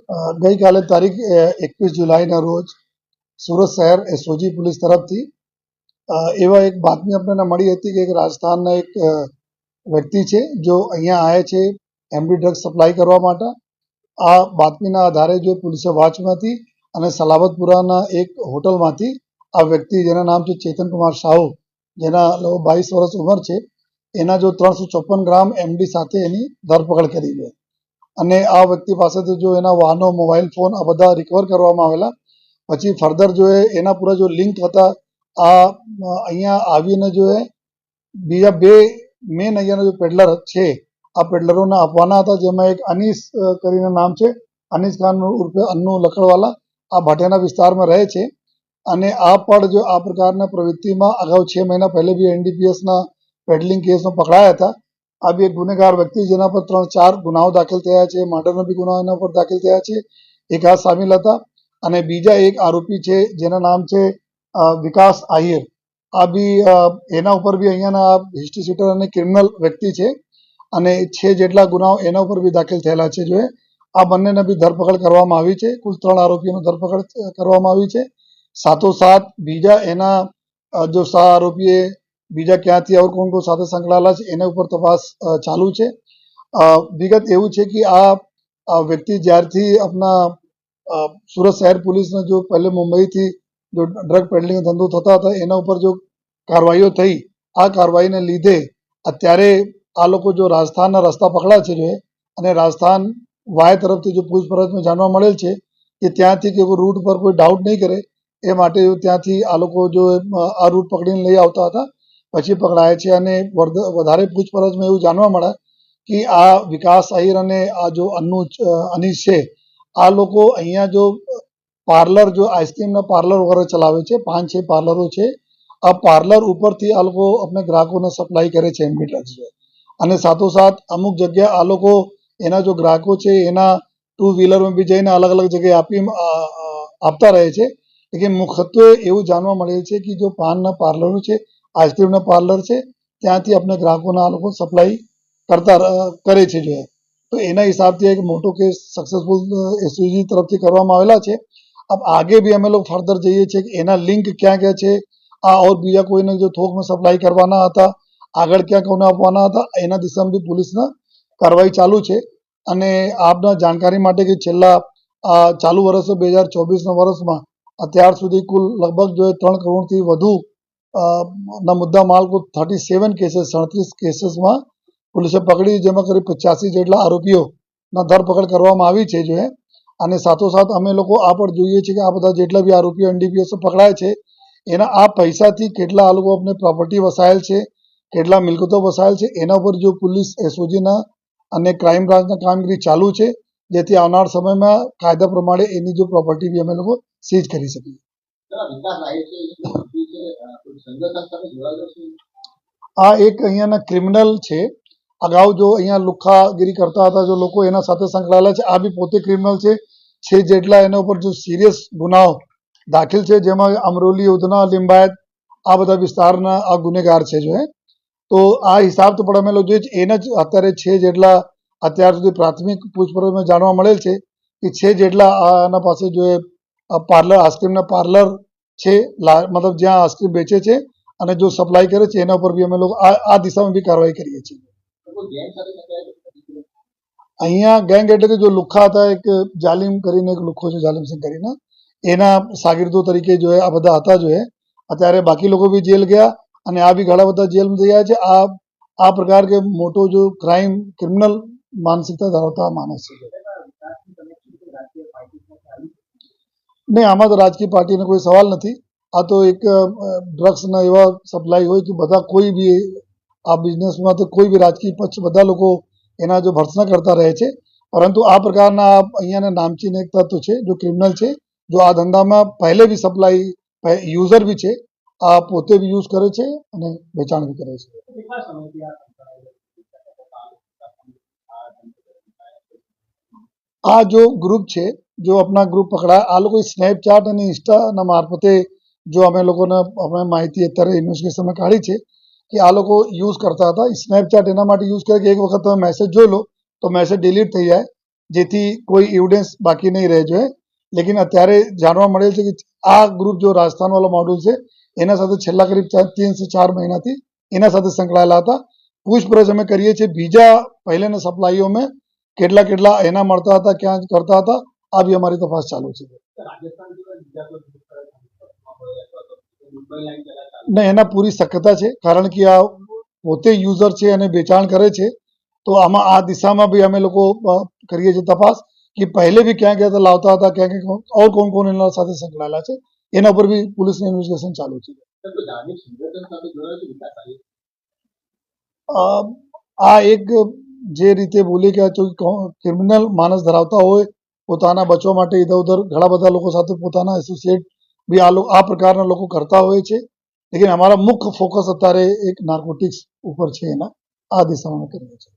ગઈકાલે તારીખ 21 જુલાઈના રોજ સુરત શહેર એસઓજી પોલીસ તરફથી એવા એક બાતમી આપણને મળી હતી કે એક રાજસ્થાનના એક વ્યક્તિ છે જો અહીંયા આવ્યા છે એમડી ડ્રગ્સ સપ્લાય કરવા માટે. આ બાતમીના આધારે જો પોલીસે વોચમાંથી અને સલાબતપુરાના એક હોટલમાંથી આ વ્યક્તિ જેના નામ છે ચેતનકુમાર સાહુ, જેના 22 વર્ષ ઉંમર છે, એના જો 354 ગ્રામ એમડી સાથે એની ધરપકડ કરી છે. અને આ વ્યક્તિ પાસેથી જો એના વાહનો, મોબાઈલ ફોન આ બધા રિકવર કરવામાં આવેલા. પછી ફર્ધર જો એના પૂરા જો લિંક હતા આ અહીંયા આવીને જો બીજા બે મેન અહીંયાના જો પેડલર છે આ પેડલરોને આપવાના હતા, જેમાં એક અનીસ કરીને નામ છે, અનીસ ખાન ઉર્ફે અન્નુ લકડવાલા, આ ભાટિયાના વિસ્તારમાં રહે છે. અને આ પણ જો આ પ્રકારના પ્રવૃત્તિમાં અગાઉ 6 મહિના પહેલે બી એનડીપીએસના પેડલિંગ કેસમાં પકડાયા હતા. આ બી એક ગુનેગાર વ્યક્તિ જેના પર 3-4 ગુનાઓ દાખલ થયા છે, મર્ડરના બી ગુનાઓ એના પર દાખલ થયા છે, એક આ સામેલ હતા. અને બીજા એક આરોપી છે જેના નામ છે વિકાસ આહિર, આ બી એના ઉપર બી અહીંયાના હિસ્ટ્રી શીટર અને ક્રિમિનલ વ્યક્તિ છે અને 6 જેટલા ગુનાઓ એના ઉપર બી દાખલ થયેલા છે. જો આ બંનેને બી ધરપકડ કરવામાં આવી છે. કુલ 3 આરોપીઓની ધરપકડ કરવામાં આવી છે. સાથોસાથ બીજા એના જો આરોપીએ બીજા ક્યાંથી और કોણ સાથે સંકળાયેલા છે એના ઉપર તપાસ ચાલુ છે. વિગત એવું છે કે આ વ્યક્તિ જ્યારથી આપણા સુરત શહેર પોલીસને જો પહેલે મુંબઈથી જો ડ્રગ પેડલિંગ ધંધો થતા હતા એના ઉપર જો કાર્યવાહીઓ થઈ, આ કાર્યવાહીને લીધે અત્યારે આ લોકો જો રાજસ્થાનના રસ્તા પકડા છે જો અને રાજસ્થાન વાય તરફથી જો પૂછપરછમાં જાણવા મળેલ છે કે ત્યાંથી કે રૂટ પર કોઈ ડાઉટ નહીં કરે એ માટે ત્યાંથી આ લોકો જો આ રૂટ પકડીને લઈ આવતા હતા, પછી પકડાય છે. અને વધારે પૂછપરછમાં એવું જાણવા મળે કે આ વિકાસ આહિર અને આ જો અનીસ છે આ લોકો અહીંયા જો પાર્લર જો આઈસ્ક્રીમના પાર્લર વગેરે ચલાવે છે, 5-6 પાર્લરો છે. આ પાર્લર ઉપરથી આ લોકો આપણે ગ્રાહકોને સપ્લાય કરે છે એમડી ડ્રગ્સ. અને સાથોસાથ અમુક જગ્યા આ લોકો એના જો ગ્રાહકો છે એના 2 વ્હીલરમાં બી જઈને અલગ અલગ જગ્યાએ આપતા રહે છે. લેકિન મુખ્યત્વે એવું જાણવા મળે છે કે જો પાનના પાર્લરો છે, આઈસ્ક્રીમના પાર્લર છે, ત્યાંથી આપણે ગ્રાહકોના આ લોકો સપ્લાય કરે છે જો. તો એના હિસાબથી એક મોટો કેસ સક્સેસફુલ એસઓજી તરફથી કરવામાં આવેલા છે. अब आगे भी અમે લોકો ફર્ધર જઈએ છીએ કે એના લિંક ક્યાં ક્યાં છે, આ ઓર બીજા કોઈને જો થોકમાં સપ્લાય કરવાના હતા, આગળ ક્યાં કોને આપવાના હતા, એના દિશામાં બી પોલીસના કાર્યવાહી ચાલુ છે. અને આપના જાણકારી માટે કે છેલ્લા ચાલુ વર્ષ 2024ના વર્ષમાં અત્યાર સુધી કુલ લગભગ જો 3 કરોડથી વધુ ના મુદ્દા માલ કુલ 37 કેસીસમાં પોલીસે પકડી, જેમાં કરીબ 85 જેટલા આરોપીઓના ધરપકડ કરવામાં આવી છે જો. અને સાથોસાથ અમે લોકો આ પણ જોઈએ છીએ કે આ બધા જેટલા બી આરોપીઓ એનડીપીએસ પકડાય છે એના આ પૈસાથી કેટલા આ લોકો આપણે પ્રોપર્ટી વસાયેલ છે, કેટલા મિલકતો વસાયેલ છે, એના પર જો પોલીસ એસઓજીના અને ક્રાઇમ બ્રાન્ચના કામગીરી ચાલુ છે, જેથી આવનાર સમયમાં કાયદા પ્રમાણે એની જો પ્રોપર્ટી બી અમે લોકો સીઝ કરી શકીએ. આ એક અહીંયાના ક્રિમિનલ છે. અગાઉ જો અહીંયા લુખ્ખાગીરી કરતા હતા જો લોકો એના સાથે સંકળાયેલા છે. આ બી પોતે ક્રિમિનલ છે. 6 જેટલા એના ઉપર જો સિરિયસ ગુનાઓ દાખલ છે, જેમાં અમરોલી, ઉધના, લિંબાયત આ બધા વિસ્તારના આ ગુનેગાર છે જો. તો આ હિસાબ તો પણ અમે લોકો જોઈએ એને જ અત્યારે 6 જેટલા અત્યાર સુધી પ્રાથમિક પૂછપરછમાં જાણવા મળેલ છે કે 6 જેટલા આના પાસે જો પાર્લર, આઈસ્ક્રીમના પાર્લર છે, મતલબ જ્યાં આઈસ્ક્રીમ વેચે છે અને જો સપ્લાય કરે છે એના ઉપર બી અમે લોકો આ દિશામાં બી કાર્યવાહી કરીએ છીએ. અહીંયા ગેંગ એટલે કે જો લુખ્ખા હતા, એક જાલિમ કરીને એક લુખ્ખો છે જાલિમસિંહ કરીને, એના શાગીર્દો તરીકે જો આ બધા હતા જો. અત્યારે બાકી લોકો બી જેલ ગયા અને આ બી ઘણા બધા જેલમાં ગયા છે. આ પ્રકાર કે મોટો જો ક્રાઇમ ક્રિમિનલ માનસિકતા ધરાવતા માણસ છે. નહીં, આમાં તો રાજકીય પાર્ટીનો કોઈ સવાલ નથી. આ તો એક ડ્રગ્સના એવા સપ્લાય હોય કે બધા કોઈ બી આ બિઝનેસમાં તો કોઈ બી રાજકીય પક્ષ બધા લોકો એના જો ભર્ત્સના કરતા રહે છે. પરંતુ આ પ્રકારના અહીંયાના નામચીન એક તત્વ છે જો ક્રિમિનલ છે, જો આ ધંધામાં પહેલે બી સપ્લાય યુઝર બી છે, આ પોતે બી યુઝ કરે છે અને વેચાણ બી કરે છે. આ જો ગ્રુપ છે, જો આપણા ગ્રુપ પકડા, આ લોકો સ્નેપચેટ અને ઇન્સ્ટાના મારફતે જો અમે લોકોને અમે માહિતી અત્યારે ઇન્વેસ્ટિગેશનમાં કાઢી છે કે આ લોકો યુઝ કરતા હતા. સ્નેપચેટ એના માટે યુઝ કરે કે એક વખત તમે મેસેજ જોઈ લો તો મેસેજ ડિલીટ થઈ જાય જેથી કોઈ એવિડન્સ બાકી નહીં રહે જોઈએ. લેકિન અત્યારે જાણવા મળેલ છે કે આ ગ્રુપ જો રાજસ્થાનવાળો મોડ્યુલ છે એના સાથે છેલ્લા કરીબ 3 से 4 મહિનાથી એના સાથે સંકળાયેલા હતા. પૂછપરછ અમે કરીએ છીએ બીજા પહેલેના સપ્લાઈઓમાં કેટલા એના મળતા હતા, ક્યાં કરતા હતા, આ બી અમારી તપાસ ચાલુ છે. નહીં, એના પૂરી શક્યતા છે, કારણ કે આ પોતે યુઝર છે અને વેચાણ કરે છે. તો આમાં આ દિશામાં બી અમે લોકો કરીએ છીએ તપાસ કે પહેલે બી ક્યાં ક્યાં લાવતા હતા, ક્યાં ક્યાં ઓર કોણ કોણ એના સાથે સંકળાયેલા છે, એના ઉપર બી પોલીસનું ઇન્વેસ્ટિગેશન ચાલુ છે. આ એક જે રીતે બોલી કે ક્રિમિનલ માનસ ધરાવતા હોય, પોતાના બચવા માટે ઇધર ઉધર ઘણા બધા લોકો સાથે પોતાના એસોસિએટ બી આ પ્રકારના લોકો કરતા હોય છે. લેકિન અમારા મુખ્ય ફોકસ અત્યારે એક નાર્કોટિક્સ ઉપર છે, એના આ દિશામાં કરીએ છીએ.